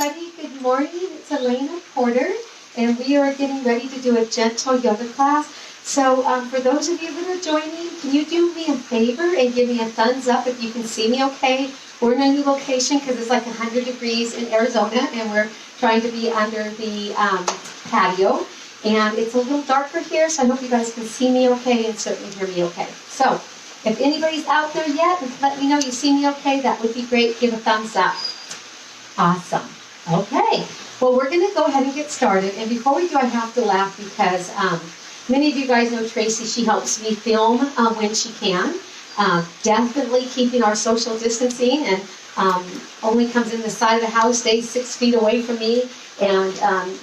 everybody. Good morning. It's Elena Porter, and we are getting ready to do a gentle yoga class. So for those of you that are joining, can you do me a favor and give me a thumbs up if you can see me okay? We're in a new location because it's like 100 degrees in Arizona, and we're trying to be under the patio. And it's a little darker here, so I hope you guys can see me okay and certainly hear me okay. So if anybody's out there yet, let me know you see me okay. That would be great. Give a thumbs up. Awesome. Okay. Well, we're going to go ahead and get started. And before we do, I have to laugh because many of you guys know Tracy. She helps me film when she can. Definitely keeping our social distancing, and only comes in the side of the house, stays 6 feet away from me. And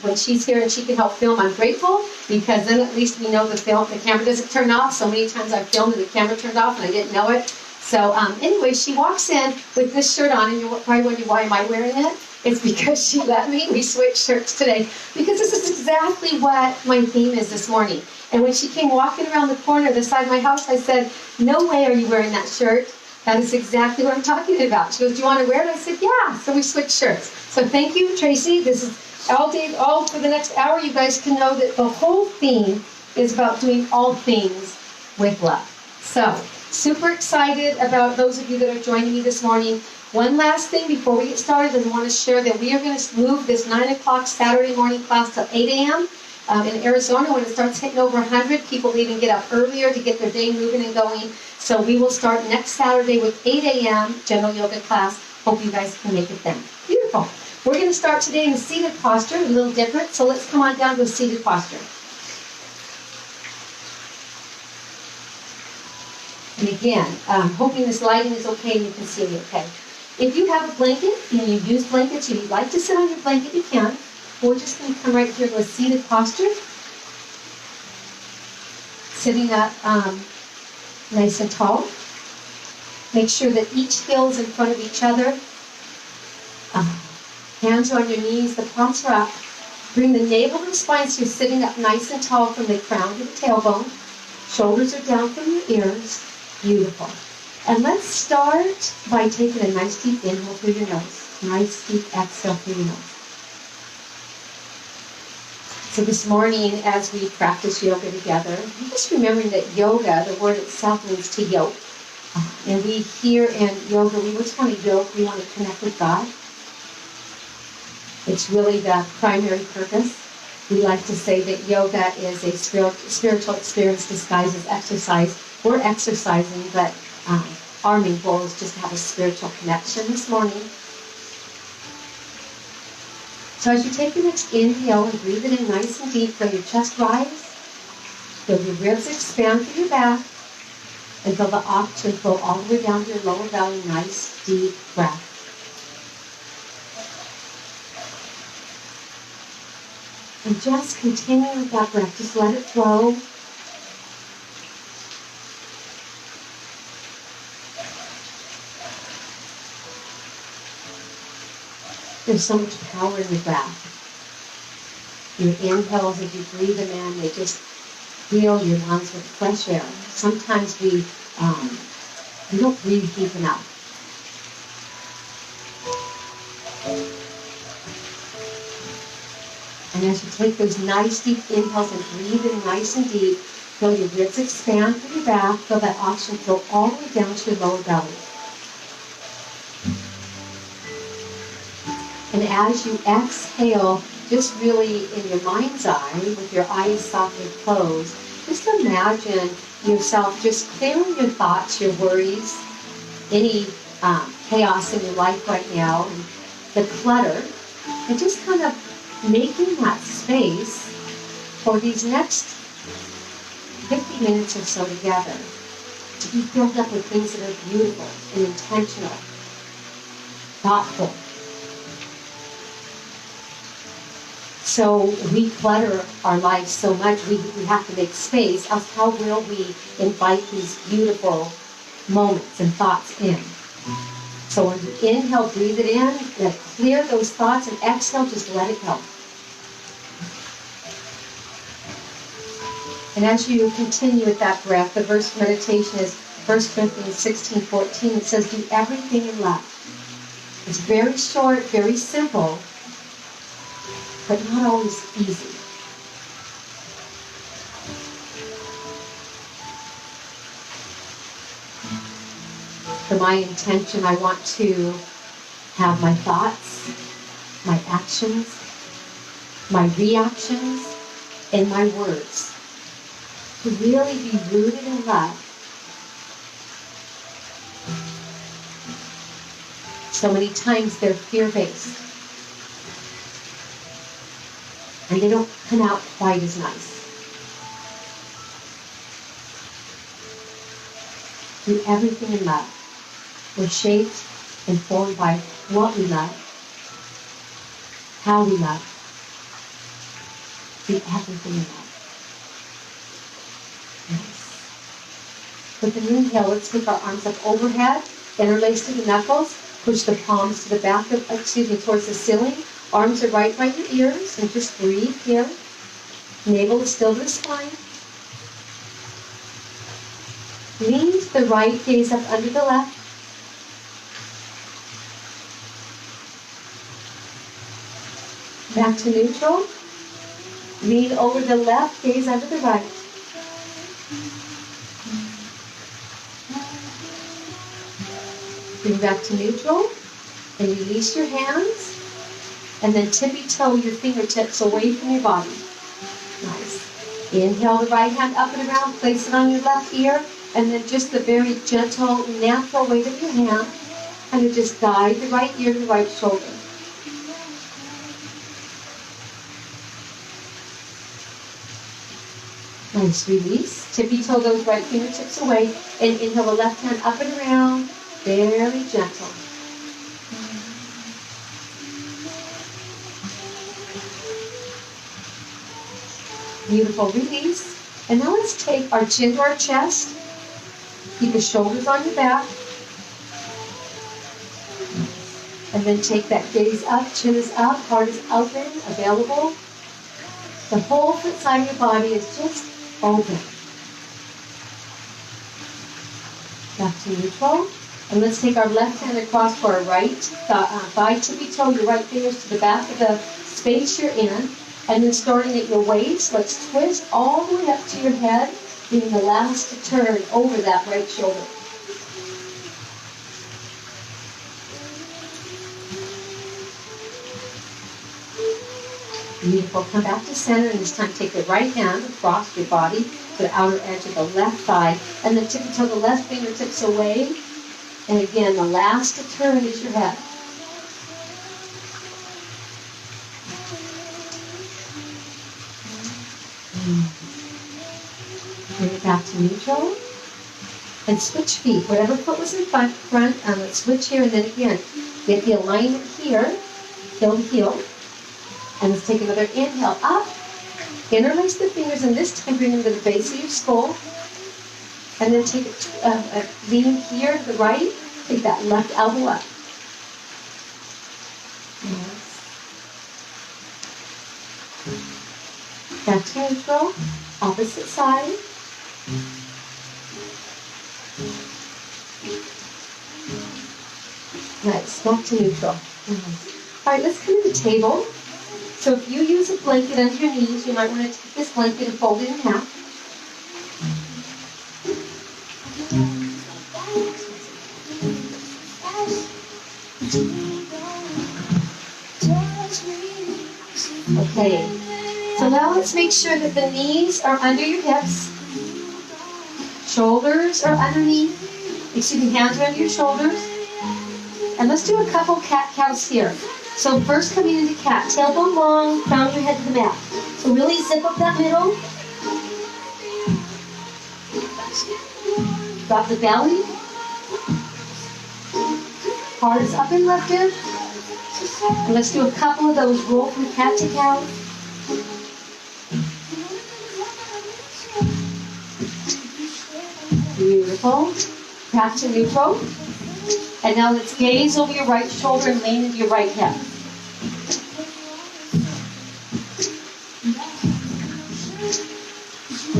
when she's here and she can help film, I'm grateful, because then at least we know the camera doesn't turn off. So many times I've filmed and the camera turned off and I didn't know it. So anyway, she walks in with this shirt on, and you're probably wondering, why am I wearing it? It's because she let me. We switched shirts today because this is exactly what my theme is this morning. And when she came walking around the corner, the side of my house, I said, no way are you wearing that shirt. That is exactly what I'm talking about. She goes, do you want to wear it? I said, yeah. So we switched shirts. So thank you, Tracy. This is all day, all for the next hour. You guys can know that the whole theme is about doing all things with love. So super excited about those of you that are joining me this morning. One last thing before we get started, I want to share that we are going to move this 9 o'clock Saturday morning class to 8 a.m. In Arizona. When it starts hitting over 100, people even get up earlier to get their day moving and going. So we will start next Saturday with 8 a.m. general yoga class. Hope you guys can make it then. Beautiful. We're going to start today in a seated posture, a little different. So let's come on down to a seated posture. And again, hoping this lighting is okay and you can see me okay. If you have a blanket and you use blankets, if you'd like to sit on your blanket, you can. We're just going to come right here to a seated posture. Sitting up nice and tall. Make sure that each heel is in front of each other. Hands are on your knees, the palms are up. Bring the navel to the spine so you're sitting up nice and tall from the crown to the tailbone. Shoulders are down from your ears. Beautiful. And let's start by taking a nice deep inhale through your nose. Nice deep exhale through your nose. So this morning, as we practice yoga together, just remembering that yoga, the word itself means to yoke. And we here in yoga, we just want to yoke, we want to connect with God. It's really the primary purpose. We like to say that yoga is a spiritual experience disguised as exercise. We're exercising, but our main goal is just to have a spiritual connection this morning. So as you take your next inhale and breathe it in nice and deep, feel your chest rise, feel your ribs expand through your back, and feel the oxygen flow all the way down to your lower belly. Nice, deep breath. And just continue with that breath. Just let it flow. There's so much power in the breath. Your inhales, as you breathe them in, they just fill your lungs with fresh air. Sometimes we don't breathe deep enough. And as you take those nice deep inhales and breathe in nice and deep, feel your ribs expand through your back, feel that oxygen flow all the way down to your lower belly. And as you exhale, just really in your mind's eye, with your eyes softly closed, just imagine yourself just clearing your thoughts, your worries, any chaos in your life right now, and the clutter, and just kind of making that space for these next 50 minutes or so together to be filled up with things that are beautiful and intentional, thoughtful. So we clutter our lives so much, we have to make space, else how will we invite these beautiful moments and thoughts in? So when you inhale, breathe it in, clear those thoughts, and exhale, just let it go. And as you continue with that breath, the verse for meditation is 1 Corinthians 16:14. It says, do everything in love. It's very short, very simple, but not always easy. For my intention, I want to have my thoughts, my actions, my reactions, and my words to really be rooted in love. So many times they're fear-based, and they don't come out quite as nice. Do everything in love. We're shaped and formed by what we love, how we love. Do everything in love. Nice. With an inhale, let's take our arms up overhead, interlace to the knuckles, push the palms to the back of, towards the ceiling. Arms are right by your ears, and just breathe here. Navel is still to the spine. Lean to the right, gaze up under the left. Back to neutral. Lean over the left, gaze under the right. Bring back to neutral and release your hands. And then tippy-toe your fingertips away from your body. Nice. Inhale the right hand up and around, place it on your left ear, and then just the very gentle, natural weight of your hand, kind of just guide the right ear to the right shoulder. Nice, release. Tippy-toe those right fingertips away, and inhale the left hand up and around, very gentle. Beautiful, release. And now let's take our chin to our chest. Keep the shoulders on your back. And then take that gaze up, chin is up, heart is open, available. The whole foot side of your body is just open. Back to neutral. And let's take our left hand across for our right thigh, tippy-toe your right fingers to the back of the space you're in. And then starting at your waist, let's twist all the way up to your head, giving the last turn over that right shoulder. Beautiful. Come back to center, and this time take the right hand across your body to the outer edge of the left thigh, and then tippy-toe the left fingertips away. And again, the last turn is your head. Bring it back to neutral. And switch feet. Whatever foot was in front, let's switch here, and then again, get the alignment here, heel to heel. And let's take another inhale up. Interlace the fingers, and this time bring them to the base of your skull. And then take a lean here to the right. Take that left elbow up. Yes. Back to neutral. Opposite side. Nice. Back to neutral. Nice. All right, let's come to the table. So if you use a blanket under your knees, you might want to take this blanket and fold it in half. Okay, so now let's make sure that the knees are under your hips, shoulders are underneath, hands are under your shoulders, and let's do a couple cat-cows here. So first coming into cat, tailbone long, crown your head to the mat. So really zip up that middle, drop the belly, heart is up and lifted. And let's do a couple of those roll from cat to cow. Beautiful. Back to neutral. And now let's gaze over your right shoulder and lean into your right hip.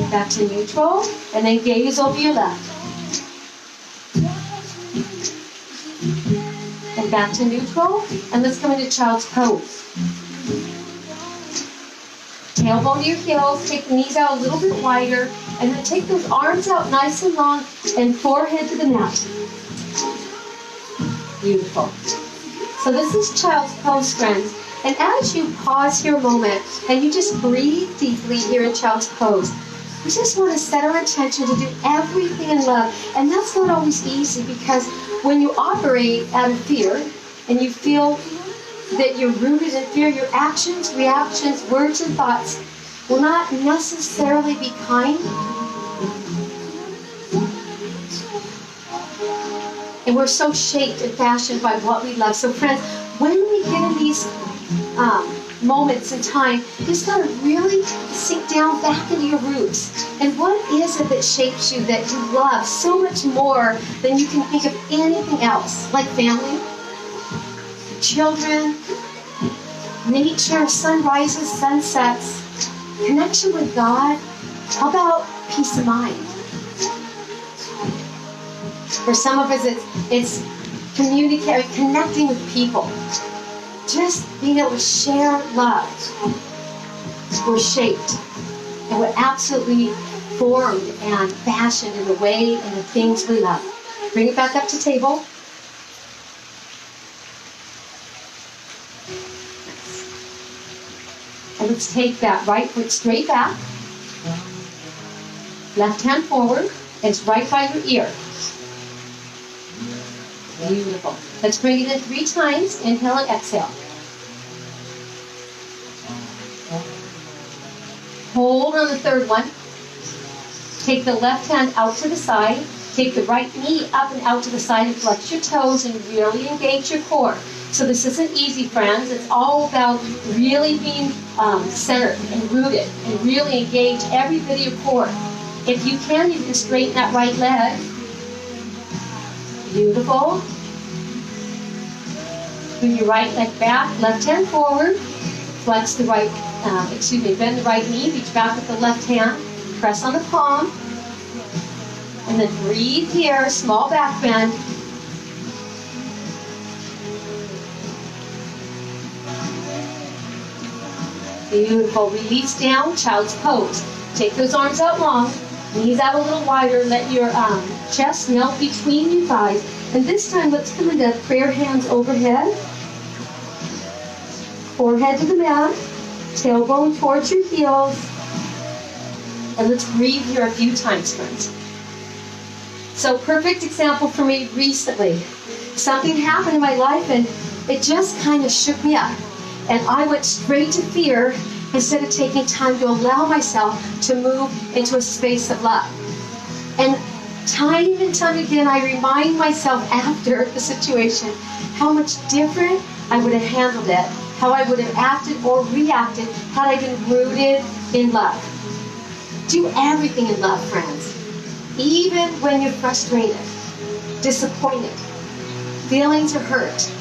Back to neutral. And then gaze over your left. And back to neutral. And let's come into child's pose. tailbone to your heels, take the knees out a little bit wider, and then take those arms out nice and long, and forehead to the mat. Beautiful. So this is child's pose, friends. And as you pause here a moment, and you just breathe deeply here in child's pose, we just want to set our intention to do everything in love. And that's not always easy, because when you operate out of fear, and you feel that you're rooted in fear, your actions, reactions, words, and thoughts will not necessarily be kind. And we're so shaped and fashioned by what we love. So friends, when we get in these moments in time, you just got to really sink down back into your roots. And what is it that shapes you, that you love so much more than you can think of anything else? Like family, children, nature, sunrises, sunsets, connection with God. How about peace of mind? For some of us, it's communicating, connecting with people. Just being able to share love. We're shaped, and we're absolutely formed and fashioned in the way and the things we love. Bring it back up to table. And let's take that right foot straight back. Left hand forward. It's right by your ear. Beautiful. Let's bring it in 3 times. Inhale and exhale. Hold on the 3rd one. Take the left hand out to the side. Take the right knee up and out to the side and flex your toes and really engage your core. So this isn't easy, friends. It's all about really being centered and rooted and really engage every bit of your core. If you can straighten that right leg. Beautiful. Bring your right leg back, left hand forward. Flex the right, bend the right knee, reach back with the left hand. Press on the palm. And then breathe here, small back bend. Beautiful. Release down, child's pose. Take those arms out long, knees out a little wider. Let your chest melt between your thighs. And this time, let's come into prayer hands overhead. Forehead to the mat. Tailbone towards your heels. And let's breathe here a few times, friends. So, perfect example for me recently. Something happened in my life, and it just kind of shook me up. And I went straight to fear instead of taking time to allow myself to move into a space of love. And time again, I remind myself after the situation how much different I would have handled it, how I would have acted or reacted had I been rooted in love. Do everything in love, friends. Even when you're frustrated, disappointed, feelings are hurt,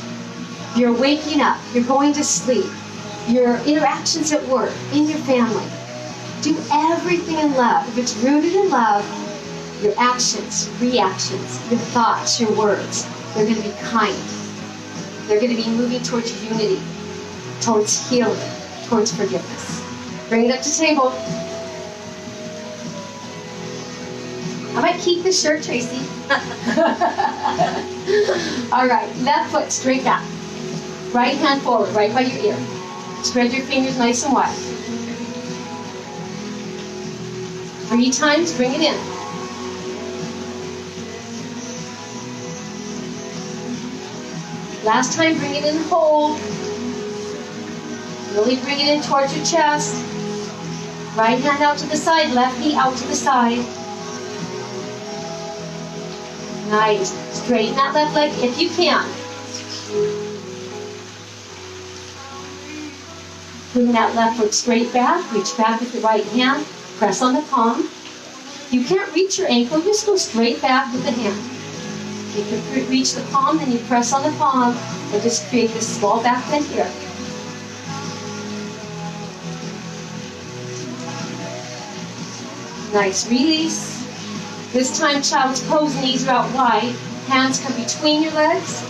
you're waking up, you're going to sleep, your interactions at work, in your family. Do everything in love. If it's rooted in love, your actions, reactions, your thoughts, your words, they're going to be kind. They're going to be moving towards unity, towards healing, towards forgiveness. Bring it up to table. I might keep this shirt, Tracy. All right, left foot straight back. Right hand forward, right by your ear. Spread your fingers nice and wide. 3 times, bring it in. Last time, bring it in, hold. Really bring it in towards your chest. Right hand out to the side, left knee out to the side. Nice. Straighten that left leg if you can. Bring that left foot straight back. Reach back with the right hand. Press on the palm. You can't reach your ankle. Just go straight back with the hand. You can reach the palm, then you press on the palm, and just create this small back bend here. Nice. Release. This time, child's pose, knees are out wide. Hands come between your legs.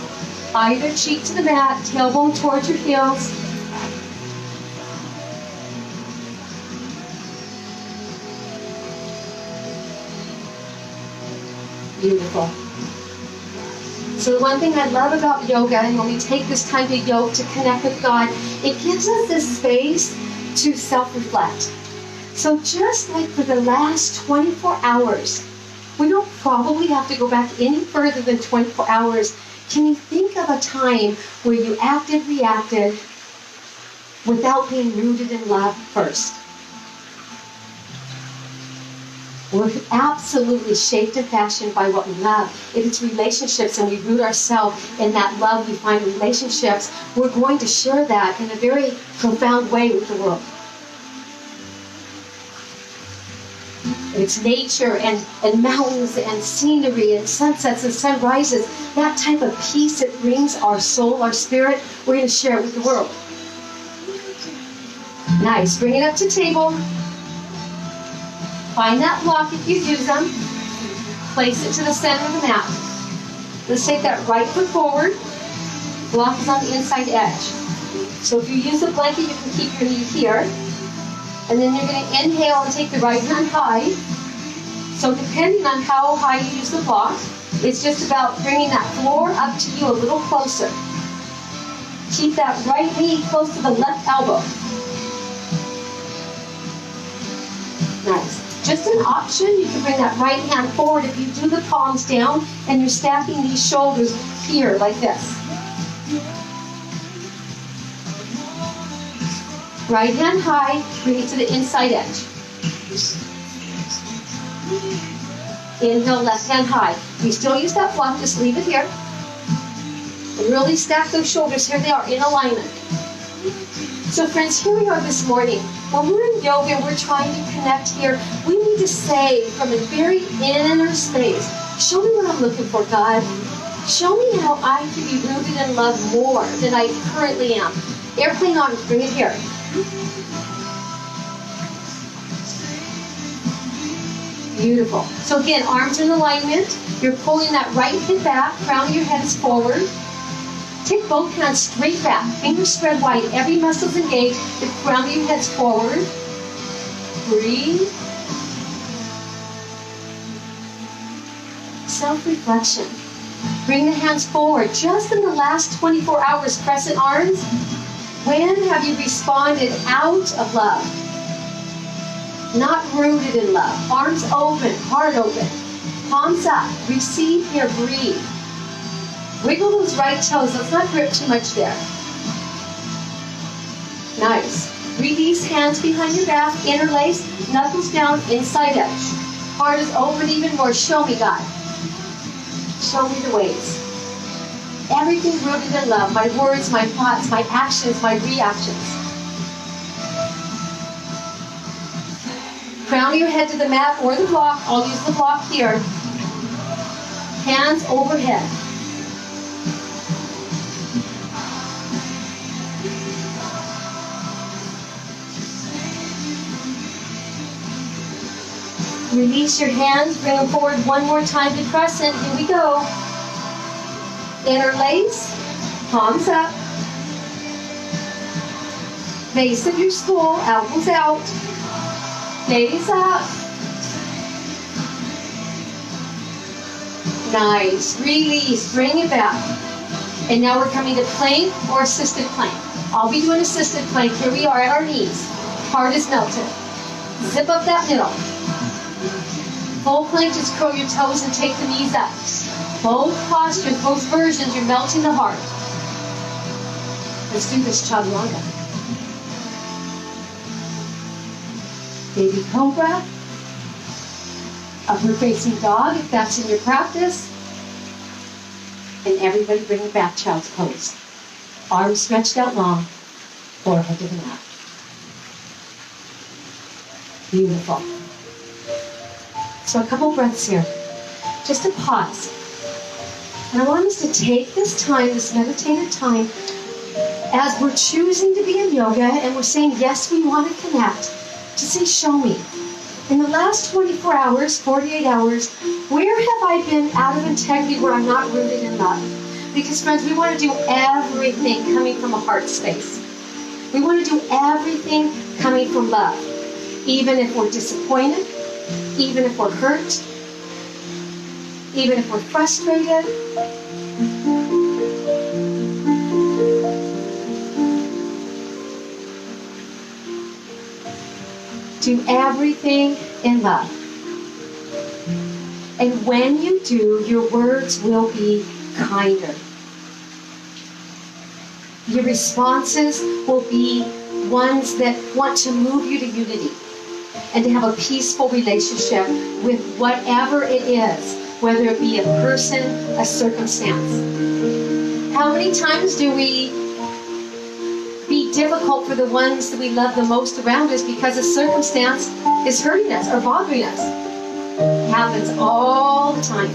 Either cheek to the mat, tailbone towards your heels. Beautiful. So the one thing I love about yoga, and when we take this time to yoga, to connect with God, it gives us this space to self-reflect. So just like for the last 24 hours, we don't probably have to go back any further than 24 hours. Can you think of a time where you acted, reacted, without being rooted in love first? We're absolutely shaped and fashioned by what we love. If it's relationships and we root ourselves in that love we find in relationships, we're going to share that in a very profound way with the world. If it's nature and mountains and scenery and sunsets and sunrises, that type of peace that brings our soul, our spirit, we're going to share it with the world. Nice. Bring it up to table. Find that block if you use them. Place it to the center of the mat. Let's take that right foot forward. Block is on the inside edge. So if you use the blanket, you can keep your knee here. And then you're going to inhale and take the right hand high. So depending on how high you use the block, it's just about bringing that floor up to you a little closer. Keep that right knee close to the left elbow. Nice. Just an option, you can bring that right hand forward if you do the palms down and you're stacking these shoulders here like this. Right hand high, bring it to the inside edge. Inhale, left hand high. We still use that block, just leave it here. And really stack those shoulders. Here they are in alignment. So friends, here we are this morning. When we're in yoga and we're trying to connect here, we need to say from a very inner space, show me what I'm looking for, God. Show me how I can be rooted in love more than I currently am. Airplane arms, bring it here. Beautiful. So again, arms in alignment. You're pulling that right hip back, crown of your head is forward. Take both hands straight back, fingers spread wide, every muscle's engaged, the crown of your head's forward. Breathe. Self-reflection. Bring the hands forward. Just in the last 24 hours, crescent arms, when have you responded out of love? Not rooted in love. Arms open, heart open. Palms up. Receive here, breathe. Wiggle those right toes. Let's not grip too much there. Nice. Release hands behind your back. Interlace. Knuckles down. Inside edge. Heart is open even more. Show me, God. Show me the ways. Everything rooted in love. My words, my thoughts, my actions, my reactions. Crown your head to the mat or the block. I'll use the block here. Hands overhead. Release your hands, bring them forward one more time to crescent. Here we go. Interlace, palms up. Base of your skull, elbows out. Gaze up. Nice. Release, bring it back. And now we're coming to plank or assisted plank. I'll be doing assisted plank. Here we are at our knees. Heart is melted. Zip up that middle. Full plank, just curl your toes and take the knees up. Both postures, both versions, you're melting the heart. Let's do this chaturanga. Baby cobra. Upward facing dog, if that's in your practice. And everybody bring it back, child's pose. Arms stretched out long, forehead to the mat. Beautiful. So a couple breaths here. Just a pause. And I want us to take this time, this meditative time, as we're choosing to be in yoga and we're saying, yes, we want to connect, to say, show me. In the last 24 hours, 48 hours, where have I been out of integrity where I'm not rooted in love? Because friends, we want to do everything coming from a heart space. We want to do everything coming from love. Even if we're disappointed, even if we're hurt, even if we're frustrated. Do everything in love. And when you do, your words will be kinder. Your responses will be ones that want to move you to unity and to have a peaceful relationship with whatever it is, whether it be a person, a circumstance. How many times do we be difficult for the ones that we love the most around us because a circumstance is hurting us or bothering us? It happens all the time.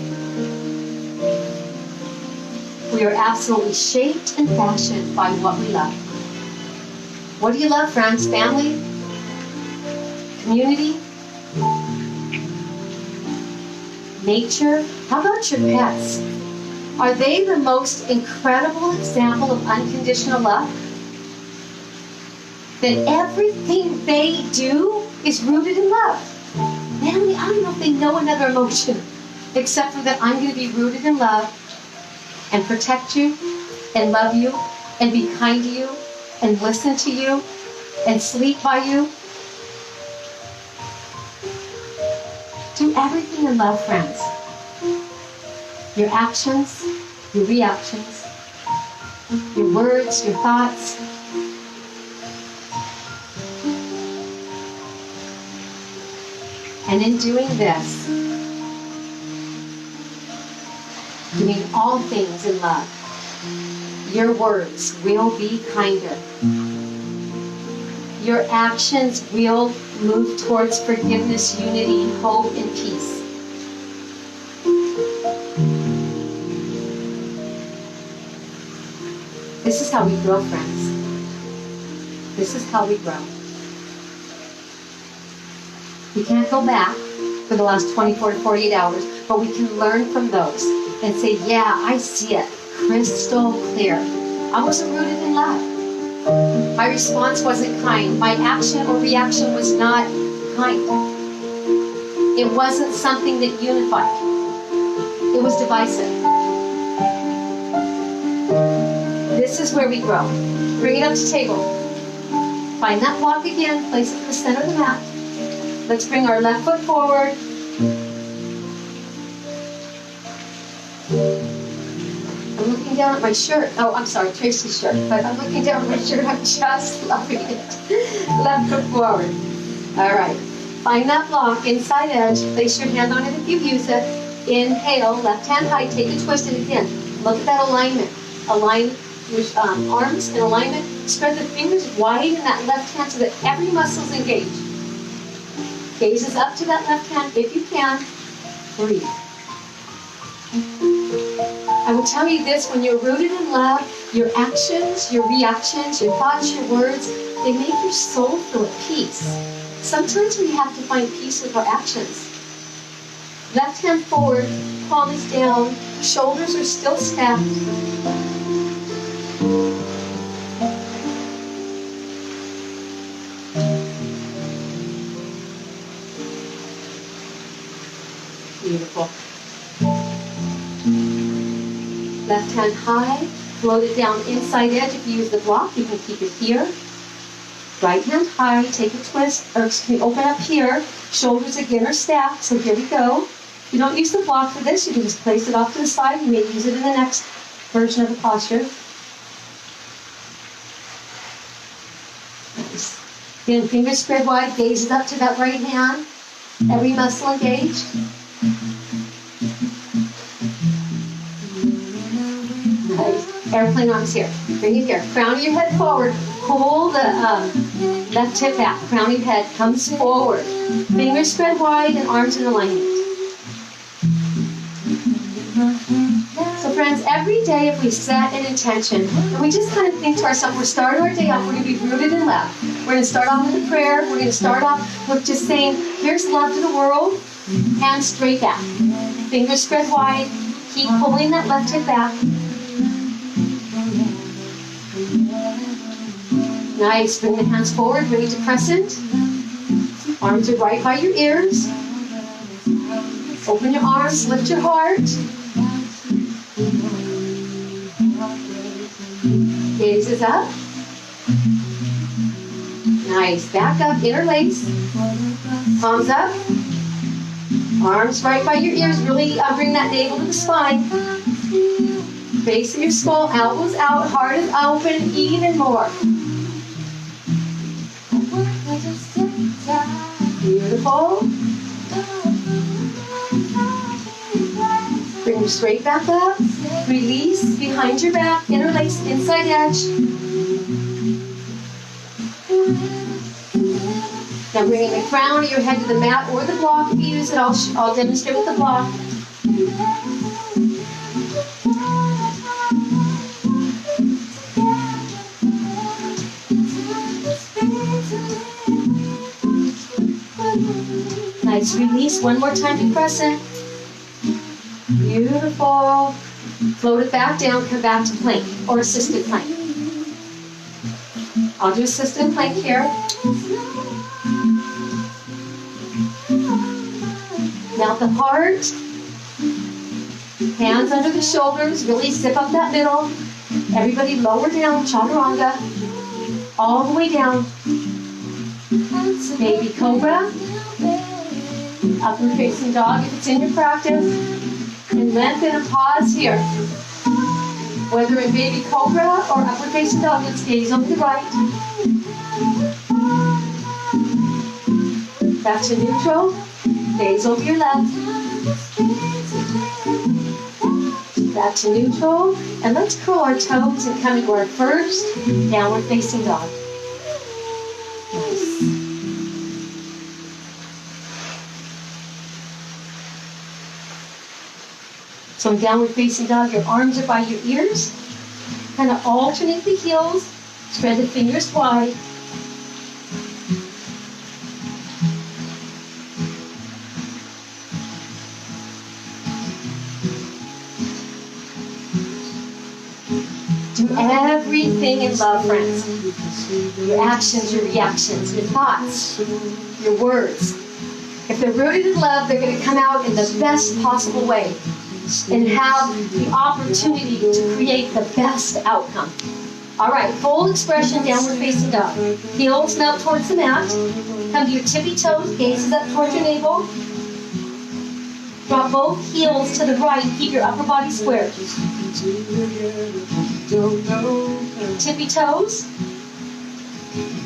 We are absolutely shaped and fashioned by what we love. What do you love, friends? Family? Community? Nature? How about your pets? Are they the most incredible example of unconditional love? That everything they do is rooted in love. Man, I don't know if they know another emotion except for that I'm going to be rooted in love and protect you and love you and be kind to you and listen to you and sleep by you. Do everything in love, friends. Your actions, your reactions, your words, your thoughts. And in doing this, doing all things in love, your words will be kinder. Your actions will move towards forgiveness, unity, hope, and peace. This is how we grow, friends. This is how we grow. We can't go back for the last 24 to 48 hours, but we can learn from those and say, yeah, I see it crystal clear. I wasn't rooted in love. My response wasn't kind. My action or reaction was not kind. It wasn't something that unified. It was divisive. This is where we grow. Bring it up to table. Find that block again, place it in the center of the mat. Let's bring our left foot forward. I'm looking down at my shirt. Oh, I'm sorry, Tracy's shirt. But I'm looking down at my shirt. I'm just loving it. Left foot forward. All right. Find that block, inside edge. Place your hand on it if you use it. Inhale, left hand high. Take a twist, and again, look at that alignment. Align your arms in alignment. Spread the fingers wide in that left hand so that every muscle is engaged. Gaze is up to that left hand if you can. Breathe. I will tell you this, when you're rooted in love, your actions, your reactions, your thoughts, your words, they make your soul feel at peace. Sometimes we have to find peace with our actions. Left hand forward, palm is down, shoulders are still stacked. Beautiful. Left hand high, float it down inside edge. If you use the block, you can keep it here. Right hand high, take a twist, or excuse me, open up here. Shoulders again are stacked, so here we go. You don't use the block for this, you can just place it off to the side. You may use it in the next version of the posture. Nice. Again, fingers spread wide, gaze up to that right hand. Every muscle engaged. Nice. Airplane arms here. Bring it here. Crown your head forward. Pull the left hip back. Crown your head comes forward. Fingers spread wide and arms in alignment. So friends, every day if we set an intention, and we just kind of think to ourselves, we're starting our day off, we're going to be rooted in love. We're going to start off with a prayer. We're going to start off with just saying, here's love to the world. Hands straight back. Fingers spread wide. Keep pulling that left hip back. Nice. Bring the hands forward. Bring it to crescent. Arms are right by your ears. Open your arms, lift your heart. Gazes up. Nice. Back up, interlace. Palms up. Arms right by your ears. Really bring that navel to the spine. Base of your skull, elbows out, heart is open even more. Beautiful. Bring them straight back up. Release behind your back. Interlace inside edge. Now bringing the crown of your head to the mat or the block. If you use it, I'll demonstrate with the block. Nice. Release one more time to crescent. Beautiful. Float it back down, come back to plank or assisted plank. I'll do assisted plank here. Now the heart. Hands under the shoulders. Really zip up that middle. Everybody lower down, chaturanga. All the way down. Baby cobra. Upward facing dog if it's in your practice. And lengthen and pause here. Whether in baby cobra or upward facing dog, let's gaze over the right. Back to neutral. Gaze over your left. Back to neutral. And let's curl our toes and come into our first downward facing dog. Nice. So in downward facing dog, your arms are by your ears. Kind of alternate the heels. Spread the fingers wide. Do everything in love, friends. Your actions, your reactions, your thoughts, your words. If they're rooted in love, they're going to come out in the best possible way and have the opportunity to create the best outcome. All right, full expression, downward facing dog. Heels melt towards the mat. Come to your tippy toes, gazes up towards your navel. Drop both heels to the right, keep your upper body square. Tippy toes.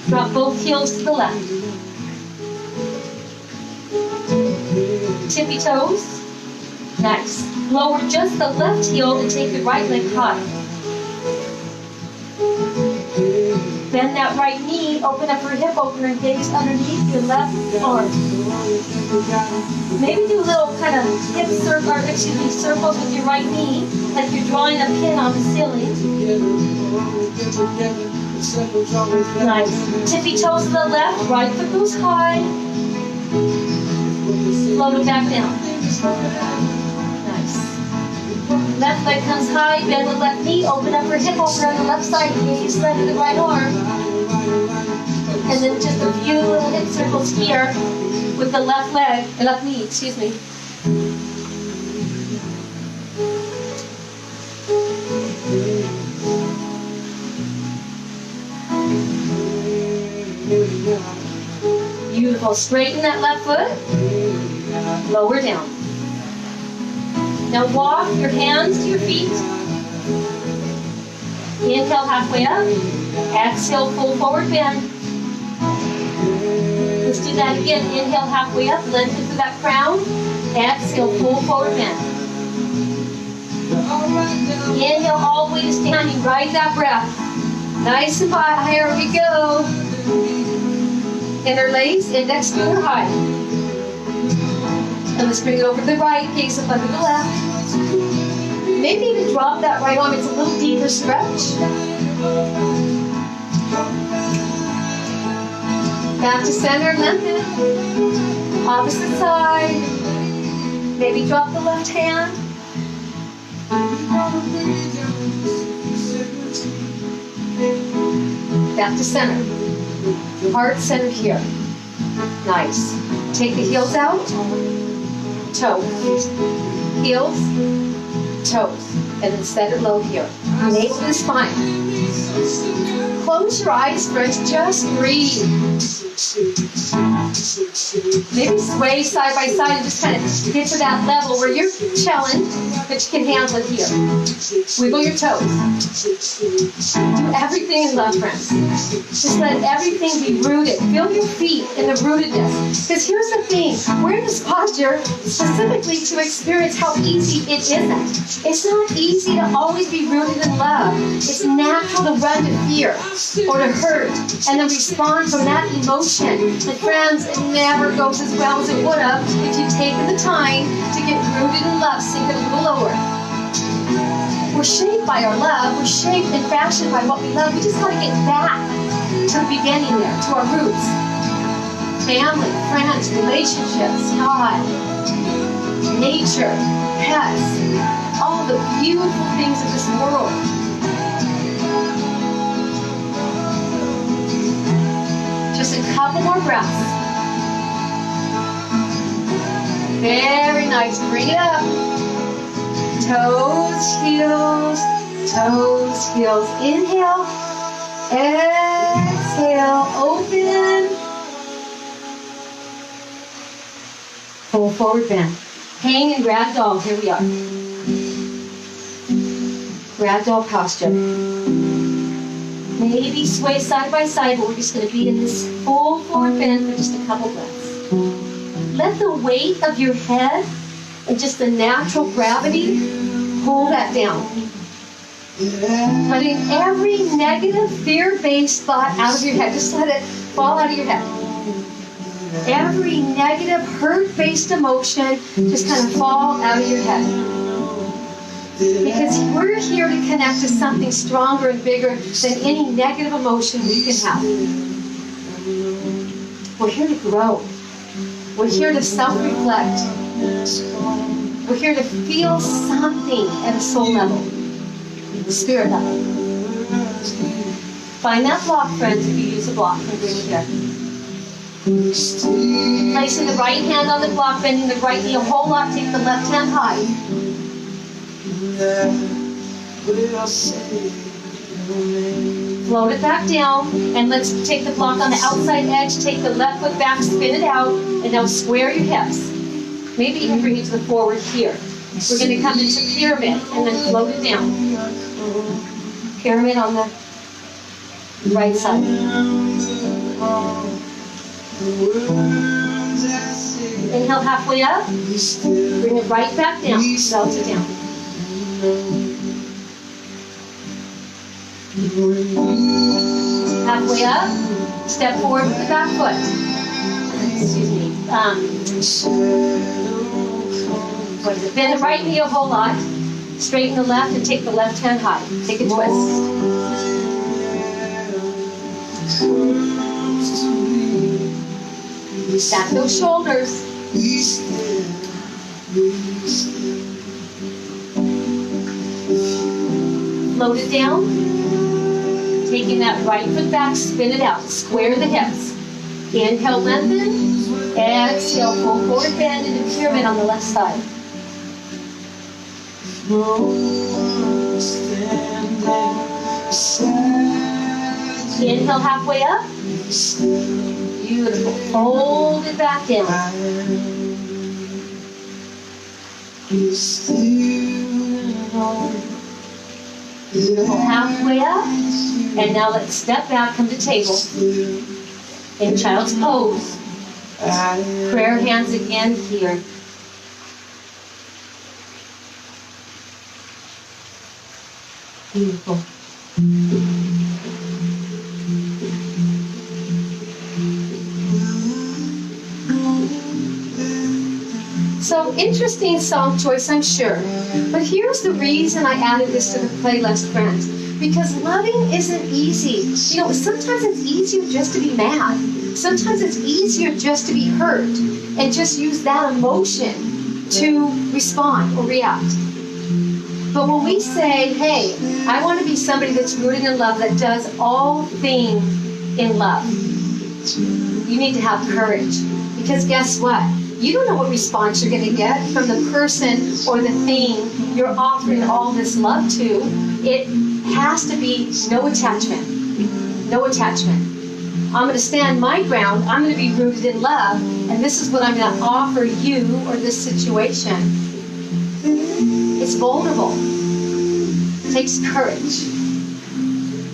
Drop both heels to the left. Tippy toes. Nice. Lower just the left heel and take your right leg high. Bend that right knee, open up your hip opener and gaze underneath your left arm. Maybe do a little kind of hip circle, or excuse me, circles with your right knee, like you're drawing a pin on the ceiling. Nice. Tippy toes to the left, right foot goes high. Float it back down. Nice. Left leg comes high, bend the left knee, open up your hip opener on the left side, gaze right to the right arm. And then just a few little hip circles here with the left leg, left knee, excuse me. Beautiful. Straighten that left foot. Lower down. Now walk your hands to your feet. Inhale halfway up. Exhale, pull forward bend. Let's do that again. Inhale halfway up. Lengthen through that crown. Exhale, pull forward bend. Inhale all the way to standing. Ride that breath. Nice and high. Here we go. Interlace, index finger high. And let's bring it over to the right, gaze up under the left. Maybe even drop that right arm, it's a little deeper stretch. Back to center, lengthen. Opposite side. Maybe drop the left hand. Back to center. Heart center here. Nice. Take the heels out. toe. Heels, toes. And then set it low here. Navel to the spine. Close your eyes, friends. Just breathe. Maybe sway side by side and just kind of get to that level where you're challenged, but you can handle it here. Wiggle your toes. Do everything in love, friends. Just let everything be rooted. Feel your feet in the rootedness. Because here's the thing. We're in this posture specifically to experience how easy it isn't. It's not easy to always be rooted in love. It's natural to run to fear or to hurt and then respond from that emotion. And friends, it never goes as well as it would have if you'd taken the time to get rooted in love. Sink it a little lower. We're shaped by our love. We're shaped and fashioned by what we love. We just got to get back to the beginning there, to our roots. Family, friends, relationships, God, nature, pets, all the beautiful things of this world. Just a couple more breaths. Very nice. Bring it up. Toes, heels, toes, heels. Inhale. Exhale. Open. Pull forward bend. Hang and ragdoll. Here we are. Ragdoll posture. Maybe sway side by side, but we're just going to be in this full forward bend for just a couple breaths. Let the weight of your head and just the natural gravity pull that down. Letting every negative, fear-based thought out of your head. Just let it fall out of your head. Every negative, hurt-based emotion just kind of fall out of your head. Because we're here to connect to something stronger and bigger than any negative emotion we can have. We're here to grow. We're here to self-reflect. We're here to feel something at a soul level, the spirit level. Find that block, friends, if you use a block, and bring it here. Placing the right hand on the block, bending the right knee a whole lot, take the left hand high. Float it back down, and let's take the block on the outside edge, take the left foot back, spin it out, and now square your hips. Maybe even bring it to the forward here. We're going to come into pyramid, and then float it down. Pyramid on the right side. Inhale halfway up, bring it right back down, belt it down. Halfway up, step forward with the back foot. Excuse me. What is it? Bend the right knee a whole lot. Straighten the left and take the left hand high. Take a twist. Stack those shoulders. Float it down. Taking that right foot back, spin it out. Square the hips. Inhale, lengthen. Exhale, full forward bend into pyramid on the left side. Inhale halfway up. Beautiful. Hold it back down. Beautiful. Halfway up. And now let's step back, come to table. In child's pose. Prayer hands again here. Beautiful. So, interesting song choice, I'm sure. But here's the reason I added this to the playlist, friends. Because loving isn't easy. You know, sometimes it's easier just to be mad. Sometimes it's easier just to be hurt and just use that emotion to respond or react. But when we say, hey, I want to be somebody that's rooted in love, that does all things in love, you need to have courage. Because guess what? You don't know what response you're going to get from the person or the thing you're offering all this love to. It has to be no attachment. No attachment. I'm going to stand my ground. I'm going to be rooted in love. And this is what I'm going to offer you or this situation. It's vulnerable. It takes courage.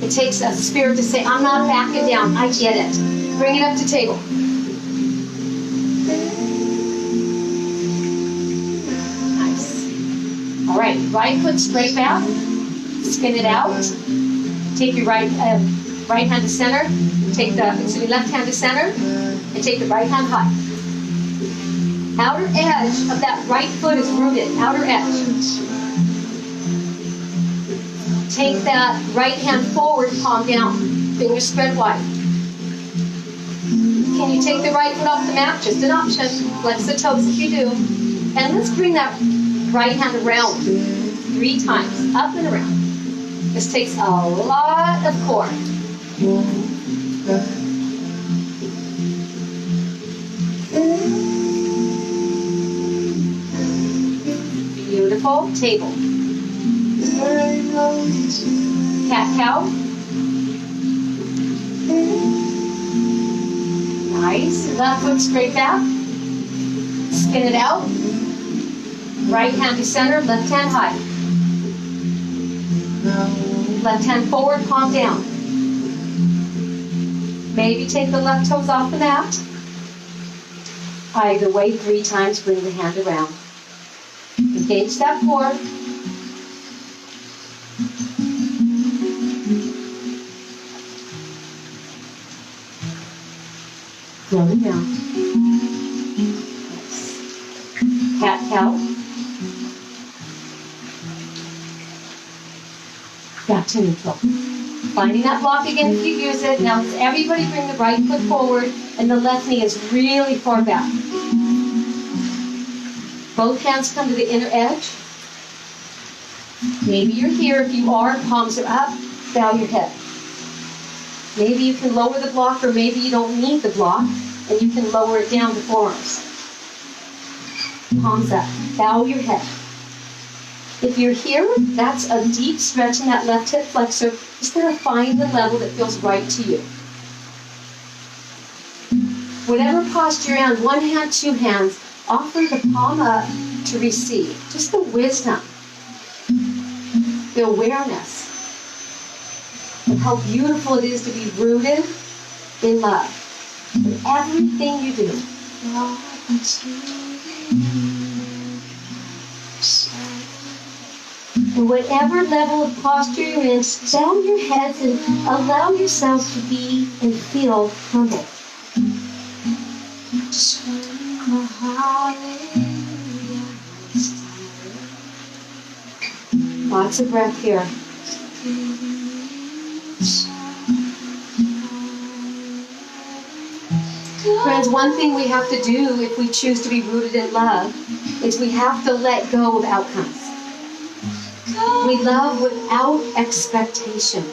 It takes a spirit to say, I'm not backing down. I get it. Bring it up to table. Nice. All right. Right foot straight back. Spin it out. Take your right hand to center. Take the left hand to center. And take the right hand high. Outer edge of that right foot is rooted. Outer edge. Take that right hand forward, palm down. Fingers spread wide. Can you take the right foot off the mat? Just an option. Flex the toes if you do. And let's bring that right hand around 3 times. Up and around. This takes a lot of core. Beautiful. Table. Cat-cow. Nice. Left foot straight back. Spin it out. Right hand to center, left hand high. Left hand forward, palm down. Maybe take the left toes off the mat. Either way, 3 times, bring the hand around. Engage that core. Slow it down. Nice. Cat-cow. Back to neutral. Finding that block again if you use it. Now everybody bring the right foot forward and the left knee is really far back. Both hands come to the inner edge. Maybe you're here. If you are, palms are up. Bow your head. Maybe you can lower the block, or maybe you don't need the block, and you can lower it down to forearms. Palms up. Bow your head. If you're here, that's a deep stretch in that left hip flexor. Just going to find the level that feels right to you. Whatever posture you're in, 1 hand, 2 hands, offer the palm up to receive. Just the wisdom, the awareness of how beautiful it is to be rooted in love. In everything you do. And whatever level of posture you're in, bow your heads and allow yourself to be and feel humble. Lots of breath here. Friends, one thing we have to do if we choose to be rooted in love is we have to let go of outcomes. We love without expectation.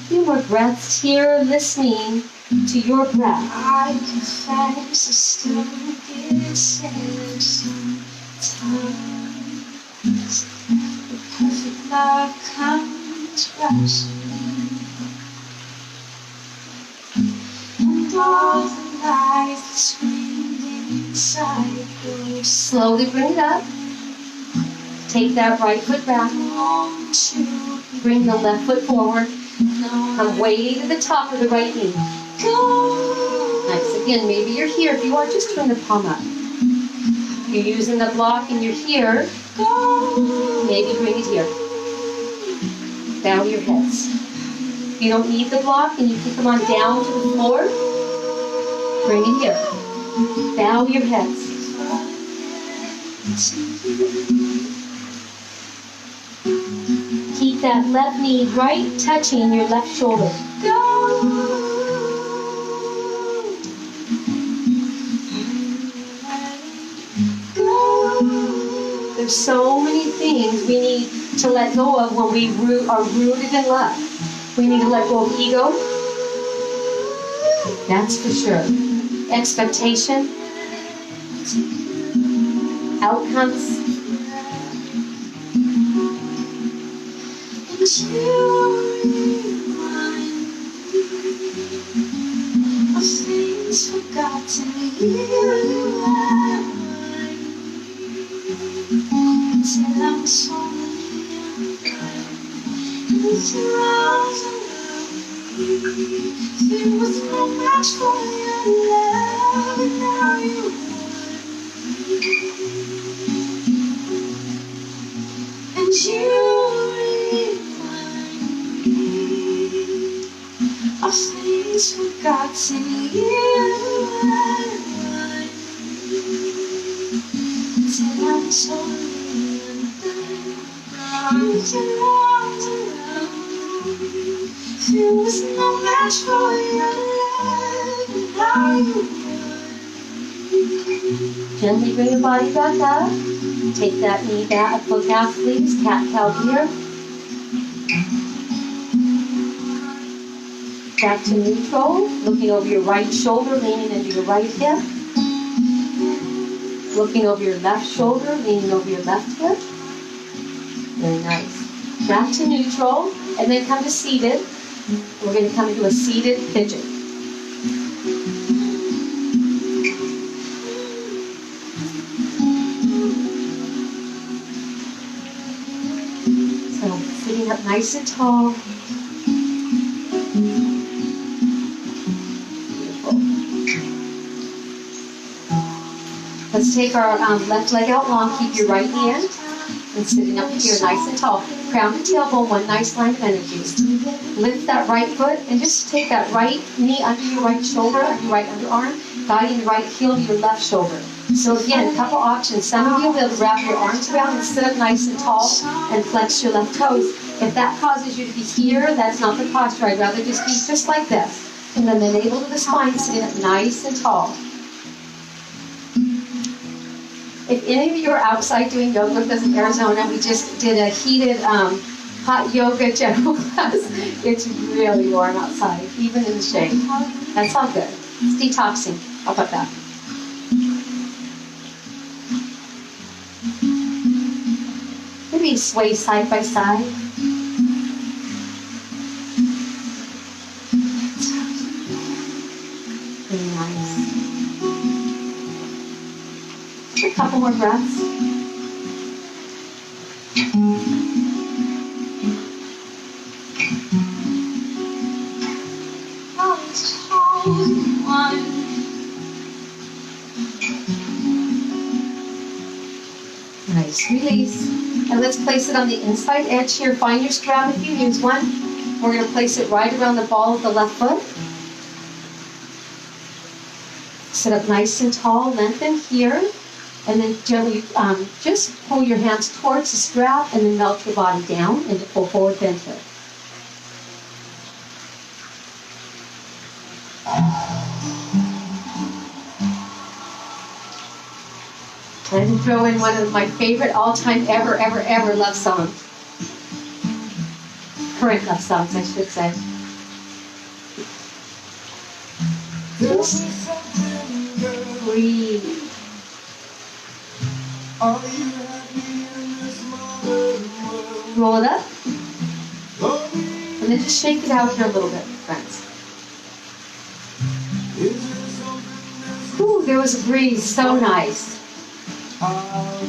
Few more breaths here, listening to your breath. I confess I still get scared sometimes. The perfect love comes rushing, and all the lies that screamed inside go Slowly bring it up. Take that right foot back. long to Bring the left foot forward. know. Come way to the top of the right knee. Go. Nice. Again, maybe you're here. If you are, just turn the palm up. You're using the block and you're here. Go. Maybe bring it here. Bow your heads. If you don't need the block and you can come on down to the floor, bring it here. Bow your heads. Keep that left knee right touching your left shoulder. There's so many things we need to let go of when we are rooted in love. We need to let go of ego. That's for sure. Expectation. Outcomes. Things forgotten till I'm sorry and surrounds there was no match for your love, and now you won, and you of things forgotten till I'm sorry and around. There was no match for your love, and now you won. Gently bring your body back up. Take that knee back, foot down, please. Cat-cow here. Back to neutral, looking over your right shoulder, leaning into your right hip. Looking over your left shoulder, leaning over your left hip. Very nice. Back to neutral, and then come to seated. We're going to come into a seated pigeon. So, sitting up nice and tall. Let's take our left leg out long, keep your right knee in, and sitting up here nice and tall. Crown to tailbone, one nice line of energy. Lift that right foot and just take that right knee under your right shoulder, under your right underarm, guiding the right heel to your left shoulder. So again, a couple options. Some of you will be able to wrap your arms around and sit up nice and tall and flex your left toes. If that causes you to be here, that's not the posture. I'd rather just be just like this. And then enable to the spine, sitting up nice and tall. If any of you are outside doing yoga with us in Arizona, we just did a heated hot yoga general class. It's really warm outside, even in the shade. That's all good. It's detoxing. How about that? Maybe sway side by side. Very nice. A couple more breaths. Nice. Release. And let's place it on the inside edge here. Find your strap if you use one. We're going to place it right around the ball of the left foot. Sit up nice and tall. Lengthen here. And then gently just pull your hands towards the strap and then melt your body down into full forward bend here. And throw in one of my favorite all-time ever love songs. Current love songs, I should say. Just breathe. Roll it up. And then just shake it out here a little bit, friends. Ooh, there was a breeze. So nice.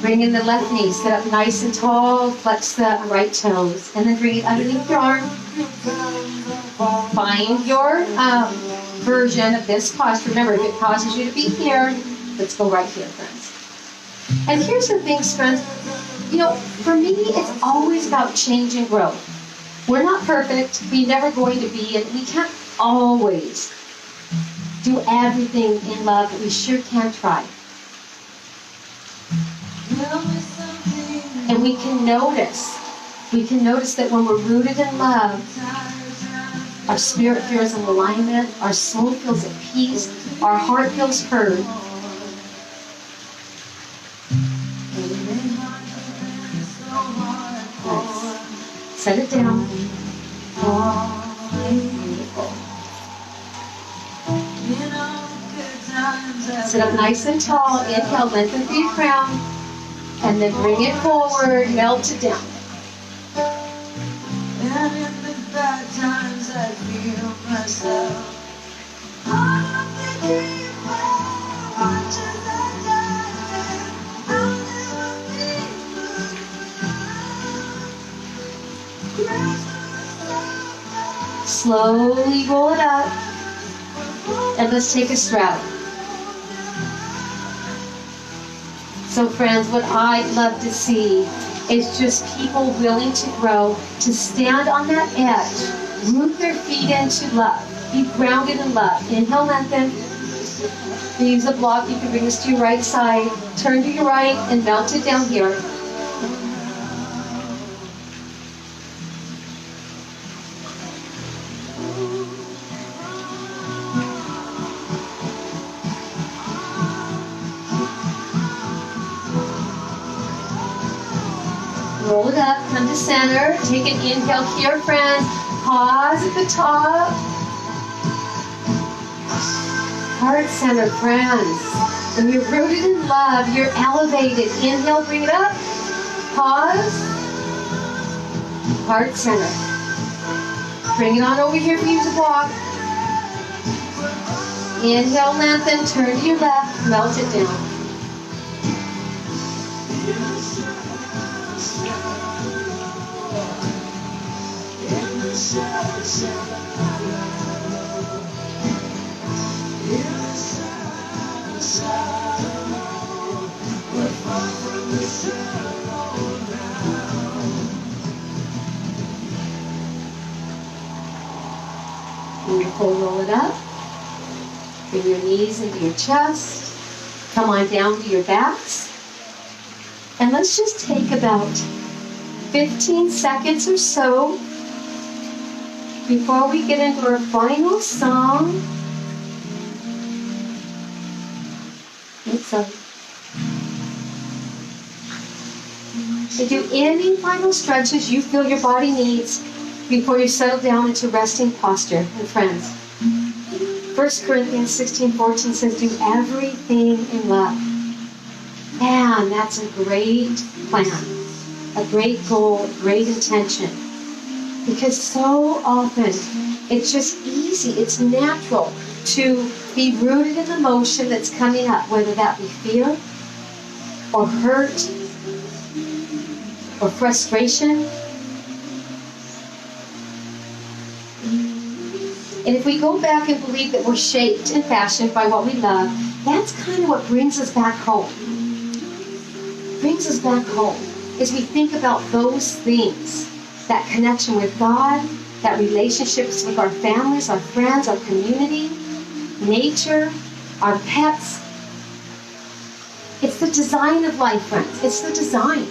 Bring in the left knee. Sit up nice and tall. Flex the right toes. And then bring it underneath your arm. Find your version of this posture. Remember, if it causes you to be here, let's go right here, friends. And here's the thing, friends. You know, for me, it's always about change and growth. We're not perfect. We're never going to be, and we can't always do everything in love, but we sure can try. And we can notice We can notice that when we're rooted in love, our spirit feels in alignment, our soul feels at peace, our heart feels heard. Nice. Set it down. Beautiful. Sit up nice and tall. Inhale, lengthen through your crown. And then bring it forward, melt it down. And in the bad times I feel myself. I'm thinking about much as I die. I'll never be. Slowly roll it up. And let's take a straddle. So friends, what I'd love to see is just people willing to grow, to stand on that edge, root their feet into love, be grounded in love. Inhale, lengthen. Use a block, you can bring this to your right side. Turn to your right and melt it down here. Roll it up, come to center. Take an inhale here, friends. Pause at the top. Heart center, friends. When you're rooted in love, you're elevated. Inhale, bring it up. Pause. Heart center. Bring it on over here for you to walk. Inhale, lengthen, turn to your left, melt it down. Beautiful, roll it up. Bring your knees into your chest. Come on down to your backs. And let's just take about 15 seconds or so before we get into our final song. To do any final stretches you feel your body needs before you settle down into resting posture. And friends, 1 Corinthians 16:14 says, do everything in love. Man, that's a great plan, a great goal, a great intention. Because so often, it's just easy, it's natural to be rooted in the emotion that's coming up, whether that be fear, or hurt, or frustration. And if we go back and believe that we're shaped and fashioned by what we love, that's kind of what brings us back home. Brings us back home as we think about those things, that connection with God, that relationships with our families, our friends, our community, nature, our pets. It's the design of life, friends. It's the design.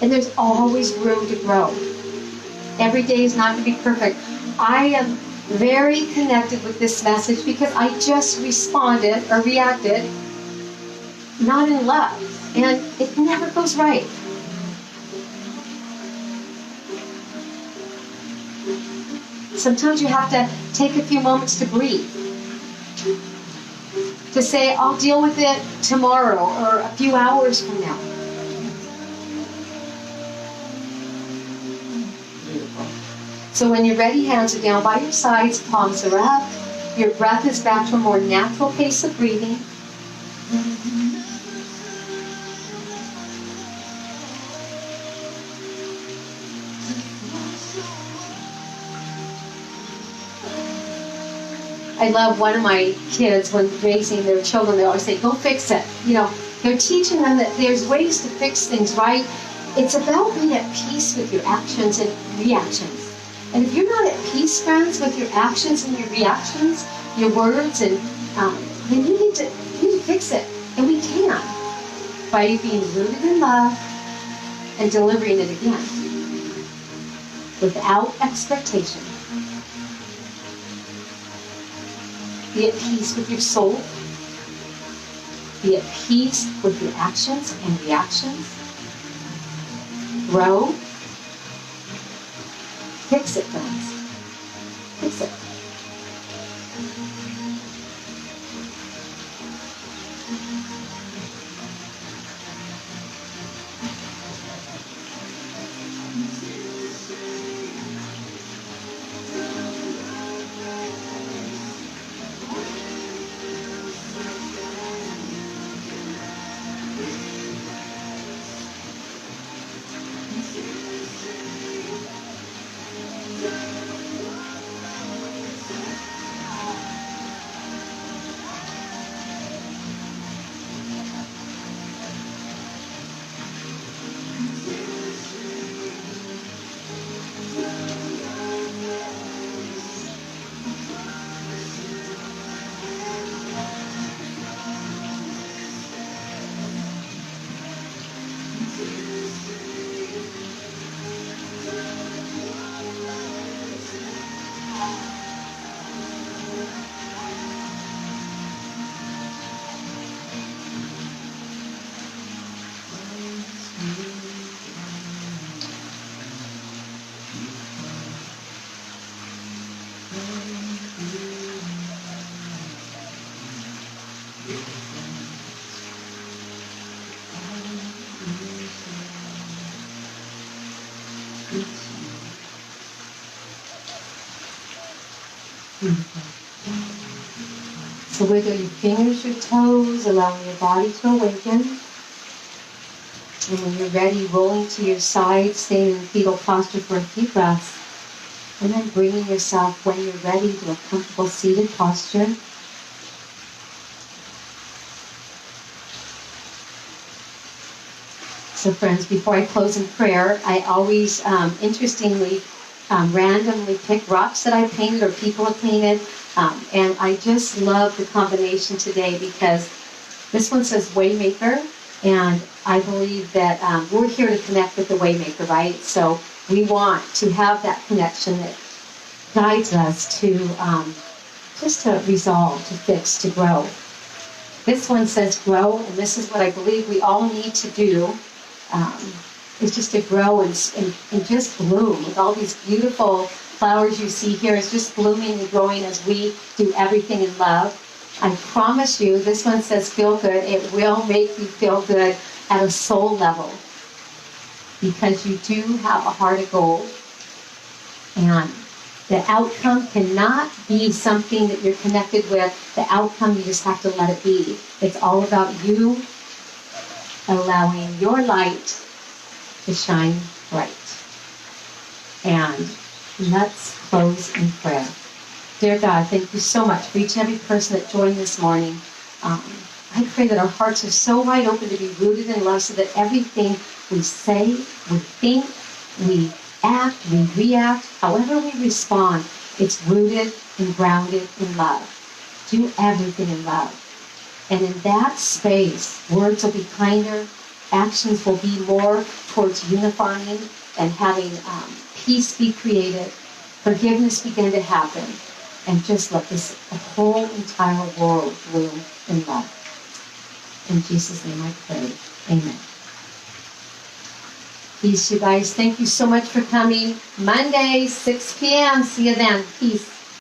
And there's always room to grow. Every day is not going to be perfect. I am very connected with this message because I just responded or reacted not in love. And it never goes right. Sometimes you have to take a few moments to breathe. To say, I'll deal with it tomorrow or a few hours from now. So when you're ready, hands are down by your sides, palms are up. Your breath is back to a more natural pace of breathing. I love one of my kids, when raising their children, they always say, go fix it. You know, they're teaching them that there's ways to fix things, right? It's about being at peace with your actions and reactions. And if you're not at peace, friends, with your actions and your reactions, your words, and then you need to fix it. And we can. by being rooted in love and delivering it again without expectation. Be at peace with your soul. Be at peace with your actions and reactions. Grow. Fix it, friends. Fix it. So wiggle your fingers, your toes, allowing your body to awaken. And when you're ready, rolling to your side, staying in fetal posture for a few breaths. And then bringing yourself, when you're ready, to a comfortable seated posture. So friends, before I close in prayer, I always, interestingly, randomly pick rocks that I painted or people have painted. And I just love the combination today because this one says Waymaker, and I believe that we're here to connect with the Waymaker, right? So we want to have that connection that guides us to just to resolve, to fix, to grow. This one says grow, and this is what I believe we all need to do, is just to grow and just bloom with all these beautiful flowers you see here. Is just blooming and growing as we do everything in love. I promise you, this one says feel good. It will make you feel good at a soul level because you do have a heart of gold. And the outcome cannot be something that you're connected with. The outcome, you just have to let it be. It's all about you allowing your light to shine bright. And let's close in prayer. Dear God, thank you so much for each and every person that joined this morning. I pray that our hearts are so wide open to be rooted in love so that everything we say, we think, we act, we react, however we respond, it's rooted and grounded in love. Do everything in love. And in that space, words will be kinder, actions will be more towards unifying and having peace be created, forgiveness begin to happen, and just let this whole entire world bloom in love. In Jesus' name I pray. Amen. Peace, you guys. Thank you so much for coming. Monday, 6 p.m. See you then. Peace.